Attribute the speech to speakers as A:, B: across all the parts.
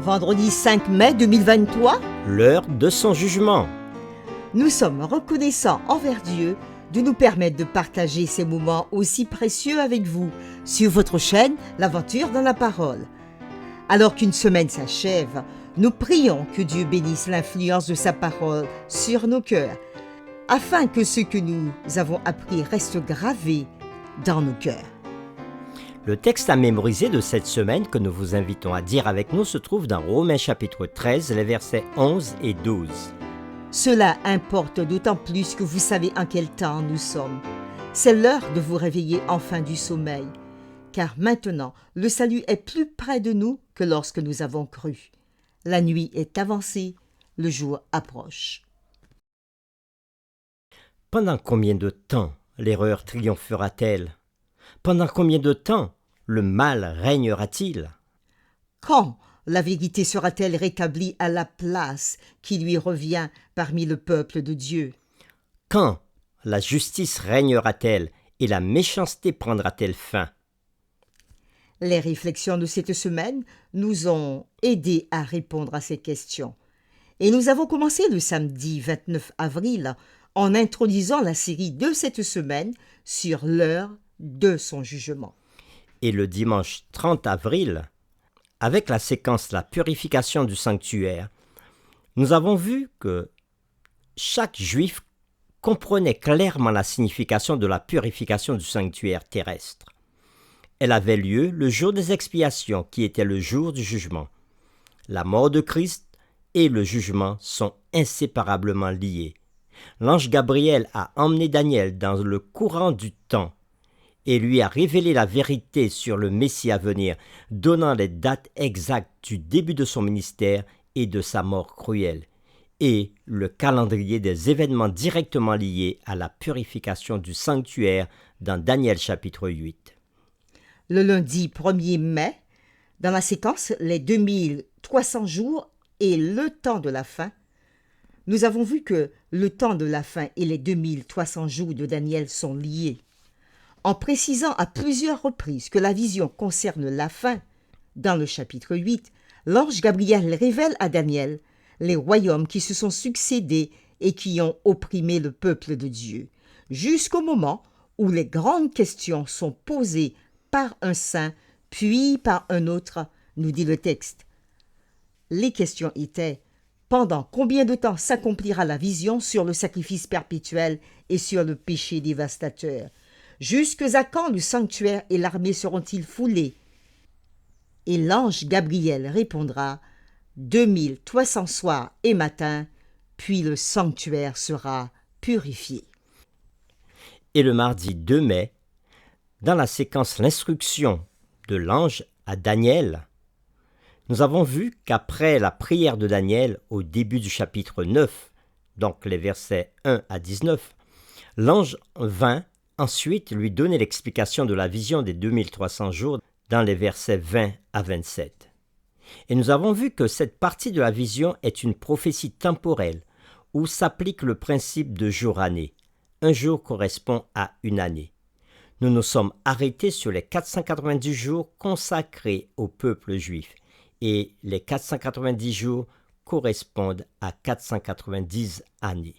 A: Vendredi 5 mai 2023,
B: L'heure de son jugement.
A: nous sommes reconnaissants envers Dieu de nous permettre de partager ces moments aussi précieux avec vous sur votre chaîne L'Aventure dans la Parole. Alors qu'une semaine s'achève, nous prions que Dieu bénisse l'influence de sa parole sur nos cœurs, afin que ce que nous avons appris reste gravé dans nos cœurs.
B: Le texte à mémoriser de cette semaine que nous vous invitons à dire avec nous se trouve dans Romains chapitre 13, les versets 11 et 12.
A: Cela importe d'autant plus que vous savez en quel temps nous sommes. C'est l'heure de vous réveiller enfin du sommeil, car maintenant le salut est plus près de nous que lorsque nous avons cru. La nuit est avancée, le jour approche.
B: Pendant combien de temps l'erreur triomphera-t-elle? Pendant combien de temps le mal régnera-t-il?
A: Quand la vérité sera-t-elle rétablie à la place qui lui revient parmi le peuple de Dieu?
B: Quand la justice régnera-t-elle et la méchanceté prendra-t-elle fin?
A: Les réflexions de cette semaine nous ont aidés à répondre à ces questions. Et nous avons commencé le samedi 29 avril en introduisant la série de cette semaine sur l'heure de son jugement.
B: Et le dimanche 30 avril, avec la séquence La purification du sanctuaire, nous avons vu que chaque juif comprenait clairement la signification de la purification du sanctuaire terrestre. Elle avait lieu le jour des expiations, qui était le jour du jugement. La mort de Christ et le jugement sont inséparablement liés. L'ange Gabriel a emmené Daniel dans le courant du temps et lui a révélé la vérité sur le Messie à venir, donnant les dates exactes du début de son ministère et de sa mort cruelle, et le calendrier des événements directement liés à la purification du sanctuaire dans Daniel chapitre 8.
A: Le lundi 1er mai, dans la séquence Les 2300 jours et le temps de la fin, nous avons vu que le temps de la fin et les 2300 jours de Daniel sont liés. En précisant à plusieurs reprises que la vision concerne la fin, dans le chapitre 8, l'ange Gabriel révèle à Daniel les royaumes qui se sont succédés et qui ont opprimé le peuple de Dieu, jusqu'au moment où les grandes questions sont posées par un saint, puis par un autre, nous dit le texte. Les questions étaient: pendant combien de temps s'accomplira la vision sur le sacrifice perpétuel et sur le péché dévastateur? Jusqu'à quand le sanctuaire et l'armée seront-ils foulés? Et l'ange Gabriel répondra: 2300 soirs et matins, puis le sanctuaire sera purifié.
B: Et le mardi 2 mai, dans la séquence L'instruction de l'ange à Daniel, nous avons vu qu'après la prière de Daniel au début du chapitre 9, donc les versets 1 à 19, l'ange vint ensuite lui donner l'explication de la vision des 2300 jours dans les versets 20 à 27. Et nous avons vu que cette partie de la vision est une prophétie temporelle où s'applique le principe de jour-année. Un jour correspond à une année. Nous nous sommes arrêtés sur les 490 jours consacrés au peuple juif et les 490 jours correspondent à 490 années.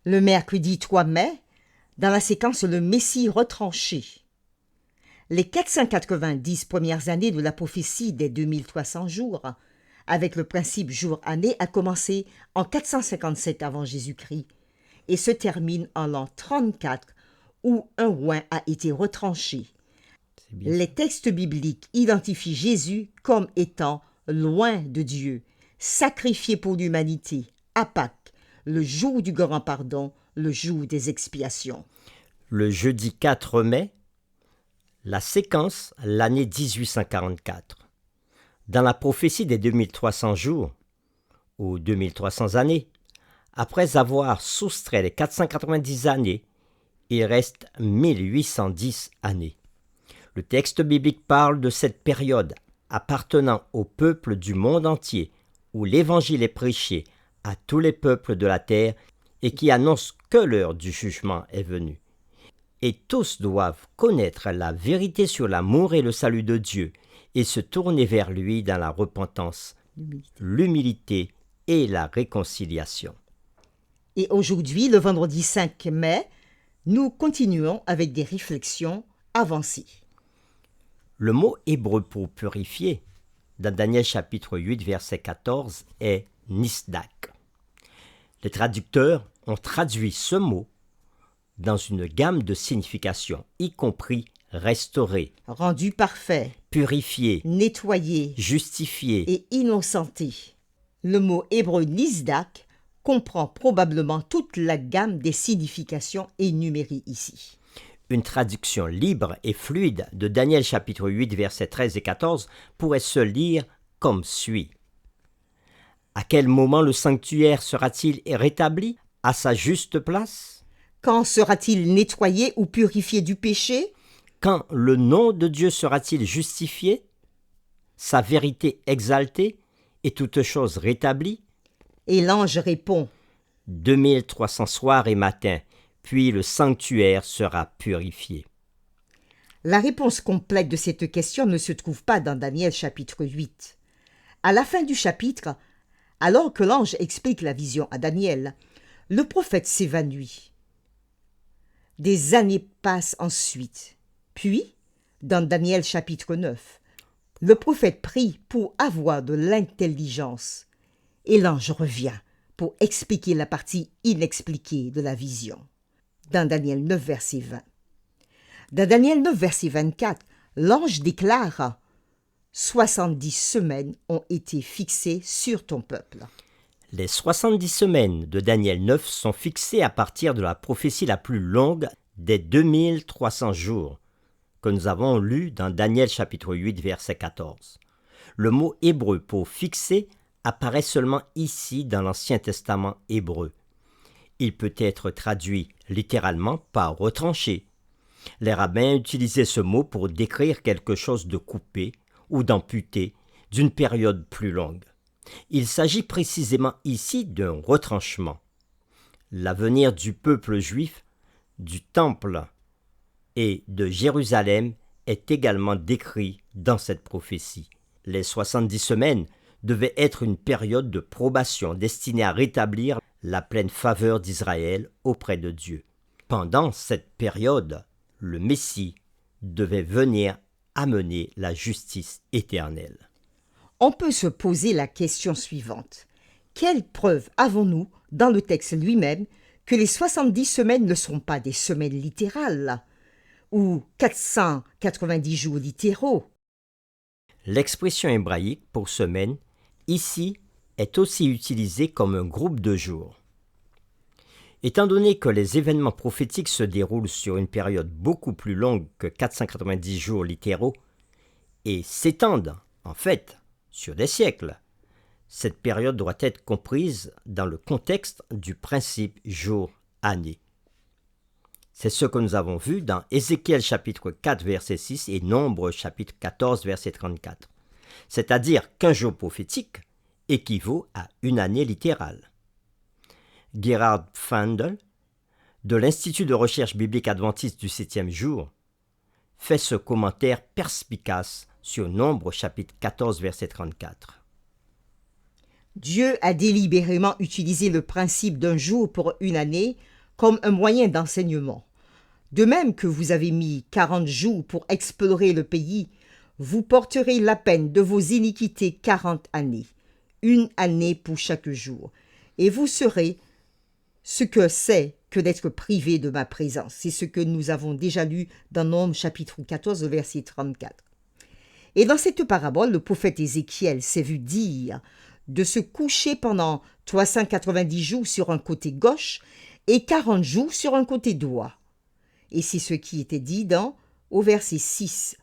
A: Le mercredi 3 mai, dans la séquence Le Messie retranché, les 490 premières années de la prophétie des 2300 jours, avec le principe jour-année, a commencé en 457 avant Jésus-Christ et se termine en l'an 34 où un oint a été retranché. Les textes bibliques identifient Jésus comme étant loin de Dieu, sacrifié pour l'humanité, à Pâques, le jour du grand pardon, le jour des expiations.
B: Le jeudi 4 mai, la séquence l'année 1844. Dans la prophétie des 2300 jours, ou 2300 années, après avoir soustrait les 490 années, il reste 1810 années. Le texte biblique parle de cette période appartenant au peuple du monde entier, où l'évangile est prêché à tous les peuples de la terre et qui annonce que l'heure du jugement est venue. Et tous doivent connaître la vérité sur l'amour et le salut de Dieu et se tourner vers lui dans la repentance l'humilité et la réconciliation.
A: Et aujourd'hui, le vendredi 5 mai, nous continuons avec des réflexions avancées.
B: Le mot hébreu pour purifier, dans Daniel chapitre 8, verset 14, est nisdak. Les traducteurs ont traduit ce mot dans une gamme de significations, y compris restaurer,
A: Rendu parfait,
B: purifier,
A: nettoyé
B: justifier.
A: et innocenté. Le mot hébreu nisdak comprend probablement toute la gamme des significations énumérées ici.
B: Une traduction libre et fluide de Daniel chapitre 8, versets 13 et 14 pourrait se lire comme suit. À quel moment le sanctuaire sera-t-il rétabli à sa juste place?
A: Quand sera-t-il nettoyé ou purifié du péché?
B: Quand le nom de Dieu sera-t-il justifié, sa vérité exaltée et toute chose rétablie?
A: Et l'ange répond,
B: 2300 soirs et matins, puis le sanctuaire sera purifié.
A: La réponse complète de cette question ne se trouve pas dans Daniel chapitre 8. À la fin du chapitre, alors que l'ange explique la vision à Daniel, le prophète s'évanouit. Des années passent ensuite. Puis, dans Daniel chapitre 9, le prophète prie pour avoir de l'intelligence et l'ange revient pour expliquer la partie inexpliquée de la vision. Dans Daniel 9, verset 20. Dans Daniel 9, verset 24, l'ange déclare « 70 semaines ont été fixées sur ton peuple. »
B: Les 70 semaines de Daniel 9 sont fixées à partir de la prophétie la plus longue des 2300 jours que nous avons lue dans Daniel chapitre 8, verset 14. Le mot hébreu pour fixer apparaît seulement ici dans l'Ancien Testament hébreu. Il peut être traduit littéralement par retrancher. Les rabbins utilisaient ce mot pour décrire quelque chose de coupé ou d'amputé d'une période plus longue. Il s'agit précisément ici d'un retranchement. L'avenir du peuple juif, du temple et de Jérusalem est également décrit dans cette prophétie. Les 70 semaines devaient être une période de probation destinée à rétablir la pleine faveur d'Israël auprès de Dieu. Pendant cette période, le Messie devait venir amener la justice éternelle.
A: On peut se poser la question suivante. Quelle preuve avons-nous dans le texte lui-même que les 70 semaines ne sont pas des semaines littérales ou 490 jours littéraux?
B: L'expression hébraïque pour semaine, ici, est aussi utilisée comme un groupe de jours. Étant donné que les événements prophétiques se déroulent sur une période beaucoup plus longue que 490 jours littéraux et s'étendent, en fait, sur des siècles, cette période doit être comprise dans le contexte du principe jour-année. C'est ce que nous avons vu dans Ézéchiel chapitre 4 verset 6 et Nombre chapitre 14 verset 34. C'est-à-dire qu'un jour prophétique équivaut à une année littérale. Gerhard Pfandel, de l'Institut de recherche biblique adventiste du 7e jour, fait ce commentaire perspicace sur Nombre chapitre 14 verset 34.
A: Dieu a délibérément utilisé le principe d'un jour pour une année comme un moyen d'enseignement. De même que vous avez mis 40 jours pour explorer le pays, vous porterez la peine de vos iniquités 40 années, une année pour chaque jour, et vous saurez ce que c'est que d'être privé de ma présence. C'est ce que nous avons déjà lu dans Nombre chapitre 14, verset 34. Et dans cette parabole, le prophète Ézéchiel s'est vu dire de se coucher pendant 390 jours sur un côté gauche et 40 jours sur un côté droit. Et c'est ce qui était dit au verset 6.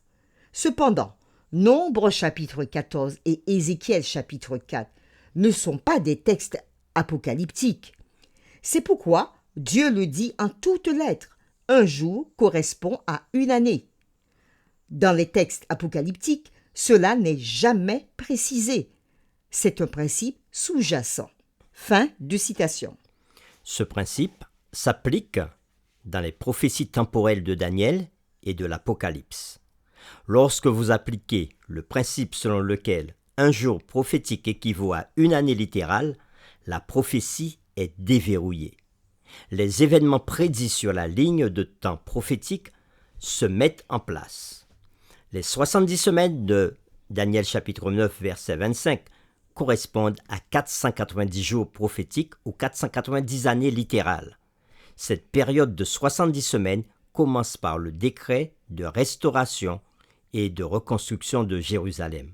A: Cependant, Nombre chapitre 14 et Ézéchiel chapitre 4 ne sont pas des textes apocalyptiques. C'est pourquoi Dieu le dit en toutes lettres. Un jour correspond à une année. Dans les textes apocalyptiques, cela n'est jamais précisé. C'est un principe sous-jacent. Fin de citation.
B: Ce principe s'applique dans les prophéties temporelles de Daniel et de l'Apocalypse. Lorsque vous appliquez le principe selon lequel un jour prophétique équivaut à une année littérale, la prophétie est déverrouillée. Les événements prédits sur la ligne de temps prophétique se mettent en place. Les 70 semaines de Daniel chapitre 9 verset 25 correspondent à 490 jours prophétiques ou 490 années littérales. Cette période de 70 semaines commence par le décret de restauration et de reconstruction de Jérusalem.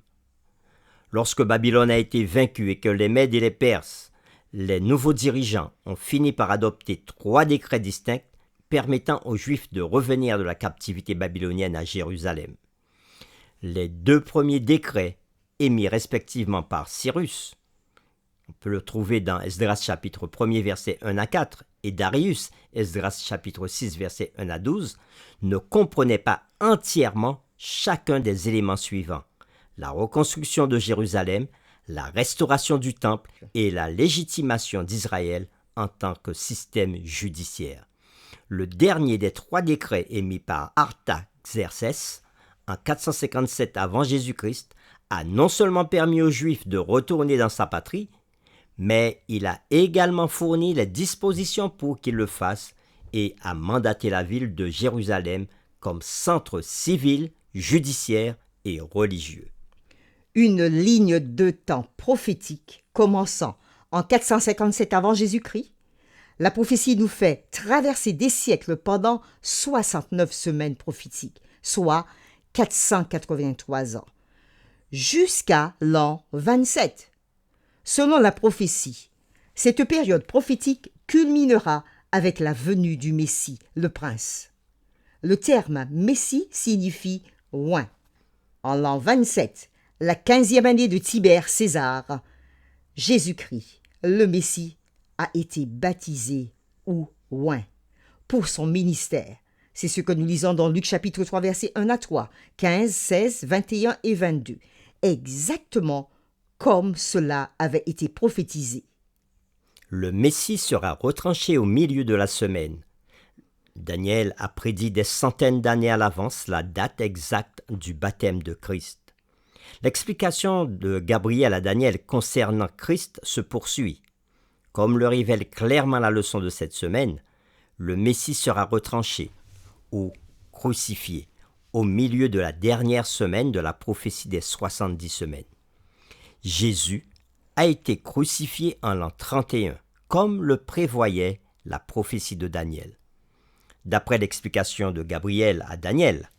B: Lorsque Babylone a été vaincue et que les Mèdes et les Perses, les nouveaux dirigeants, ont fini par adopter 3 décrets distincts permettant aux Juifs de revenir de la captivité babylonienne à Jérusalem. Les 2 premiers décrets émis respectivement par Cyrus, on peut le trouver dans Esdras chapitre 1er verset 1 à 4 et Darius, Esdras chapitre 6 verset 1 à 12, ne comprenaient pas entièrement chacun des éléments suivants: la reconstruction de Jérusalem, la restauration du temple et la légitimation d'Israël en tant que système judiciaire. Le dernier des 3 décrets émis par Artaxerxès en 457 avant Jésus-Christ a non seulement permis aux Juifs de retourner dans sa patrie, mais il a également fourni les dispositions pour qu'ils le fassent et a mandaté la ville de Jérusalem comme centre civil, judiciaire et religieux.
A: Une ligne de temps prophétique commençant en 457 avant Jésus-Christ. La prophétie nous fait traverser des siècles pendant 69 semaines prophétiques, soit 483 ans, jusqu'à l'an 27. Selon la prophétie, cette période prophétique culminera avec la venue du Messie, le Prince. Le terme Messie signifie oint. En l'an 27, la 15e année de Tibère César, Jésus-Christ, le Messie, a été baptisé ou oint pour son ministère. C'est ce que nous lisons dans Luc chapitre 3 versets 1 à 3, 15, 16, 21 et 22. Exactement comme cela avait été prophétisé.
B: Le Messie sera retranché au milieu de la semaine. Daniel a prédit des centaines d'années à l'avance la date exacte du baptême de Christ. L'explication de Gabriel à Daniel concernant Christ se poursuit. Comme le révèle clairement la leçon de cette semaine, le Messie sera retranché ou crucifié au milieu de la dernière semaine de la prophétie des 70 semaines. Jésus a été crucifié en l'an 31, comme le prévoyait la prophétie de Daniel. D'après l'explication de Gabriel à Daniel,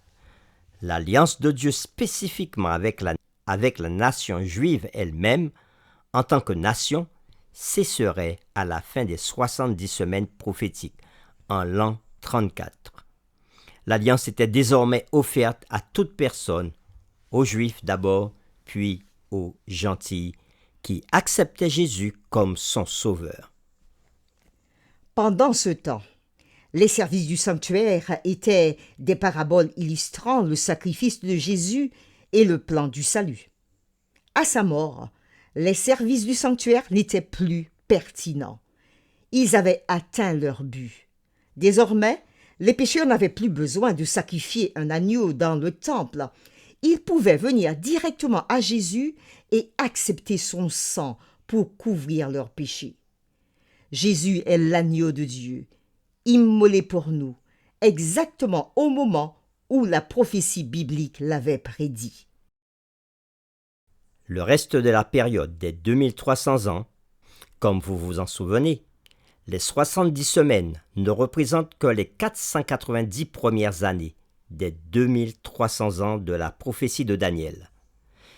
B: l'alliance de Dieu spécifiquement avec la nation juive elle-même, en tant que nation, cesserait à la fin des 70 semaines prophétiques, en l'an 34. L'alliance était désormais offerte à toute personne, aux Juifs d'abord, puis aux gentils, qui acceptaient Jésus comme son sauveur.
A: Pendant ce temps, les services du sanctuaire étaient des paraboles illustrant le sacrifice de Jésus et le plan du salut. À sa mort, les services du sanctuaire n'étaient plus pertinents. Ils avaient atteint leur but. Désormais, les pécheurs n'avaient plus besoin de sacrifier un agneau dans le temple. Ils pouvaient venir directement à Jésus et accepter son sang pour couvrir leurs péchés. Jésus est l'agneau de Dieu, immolé pour nous, exactement au moment où la prophétie biblique l'avait prédit.
B: Le reste de la période des 2300 ans, comme vous vous en souvenez, les 70 semaines ne représentent que les 490 premières années des 2300 ans de la prophétie de Daniel.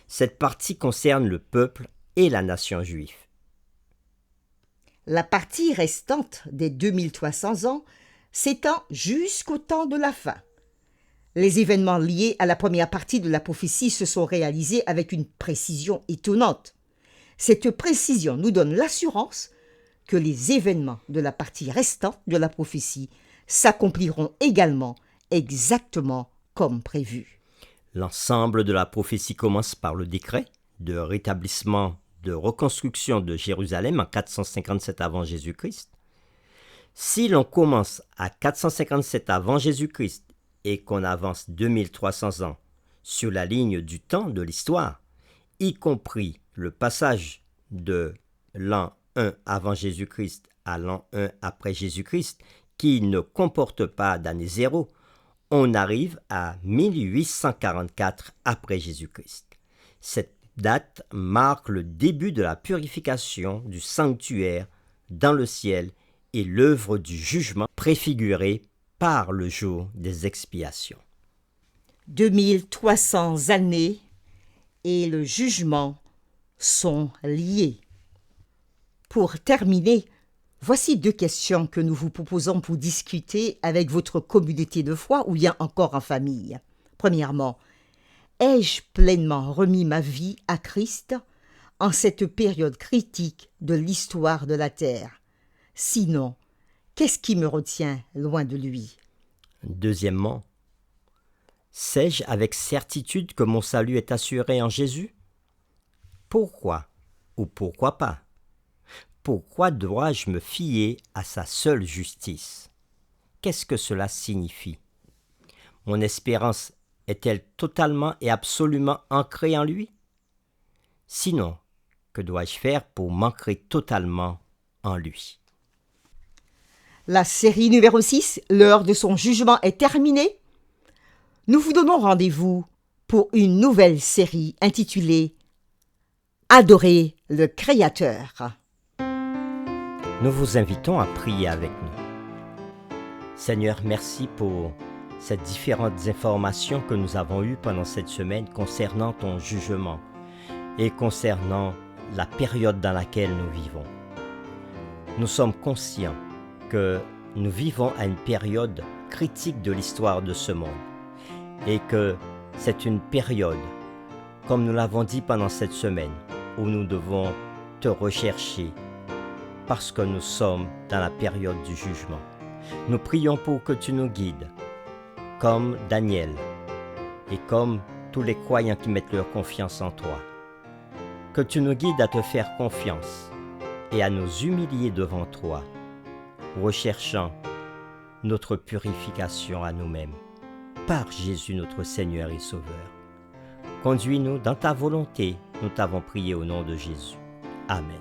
B: Cette partie concerne le peuple et la nation juive.
A: La partie restante des 2300 ans s'étend jusqu'au temps de la fin. Les événements liés à la première partie de la prophétie se sont réalisés avec une précision étonnante. Cette précision nous donne l'assurance que les événements de la partie restante de la prophétie s'accompliront également exactement comme prévu.
B: L'ensemble de la prophétie commence par le décret de rétablissement de reconstruction de Jérusalem en 457 avant Jésus-Christ. Si l'on commence à 457 avant Jésus-Christ et qu'on avance 2300 ans sur la ligne du temps de l'histoire, y compris le passage de l'an 1 avant Jésus-Christ à l'an 1 après Jésus-Christ, qui ne comporte pas d'année zéro, on arrive à 1844 après Jésus-Christ. Cette date marque le début de la purification du sanctuaire dans le ciel et l'œuvre du jugement préfiguré par le jour des expiations.
A: 2300 années et le jugement sont liés. Pour terminer, voici 2 questions que nous vous proposons pour discuter avec votre communauté de foi ou bien encore en famille. Premièrement, ai-je pleinement remis ma vie à Christ en cette période critique de l'histoire de la terre? Sinon, qu'est-ce qui me retient loin de lui?
B: Deuxièmement, sais-je avec certitude que mon salut est assuré en Jésus? Pourquoi ou pourquoi pas? Pourquoi dois-je me fier à sa seule justice? Qu'est-ce que cela signifie? Mon espérance est-elle totalement et absolument ancrée en lui? Sinon, que dois-je faire pour m'ancrer totalement en lui?
A: La série numéro 6, l'heure de son jugement est terminée. Nous vous donnons rendez-vous pour une nouvelle série intitulée « Adorer le Créateur ».
B: Nous vous invitons à prier avec nous. Seigneur, merci pour ces différentes informations que nous avons eues pendant cette semaine concernant ton jugement et concernant la période dans laquelle nous vivons. Nous sommes conscients que nous vivons à une période critique de l'histoire de ce monde et que c'est une période, comme nous l'avons dit pendant cette semaine, où nous devons te rechercher parce que nous sommes dans la période du jugement. Nous prions pour que tu nous guides, comme Daniel et comme tous les croyants qui mettent leur confiance en toi. Que tu nous guides à te faire confiance et à nous humilier devant toi, recherchant notre purification à nous-mêmes, par Jésus notre Seigneur et Sauveur. Conduis-nous dans ta volonté, nous t'avons prié au nom de Jésus. Amen.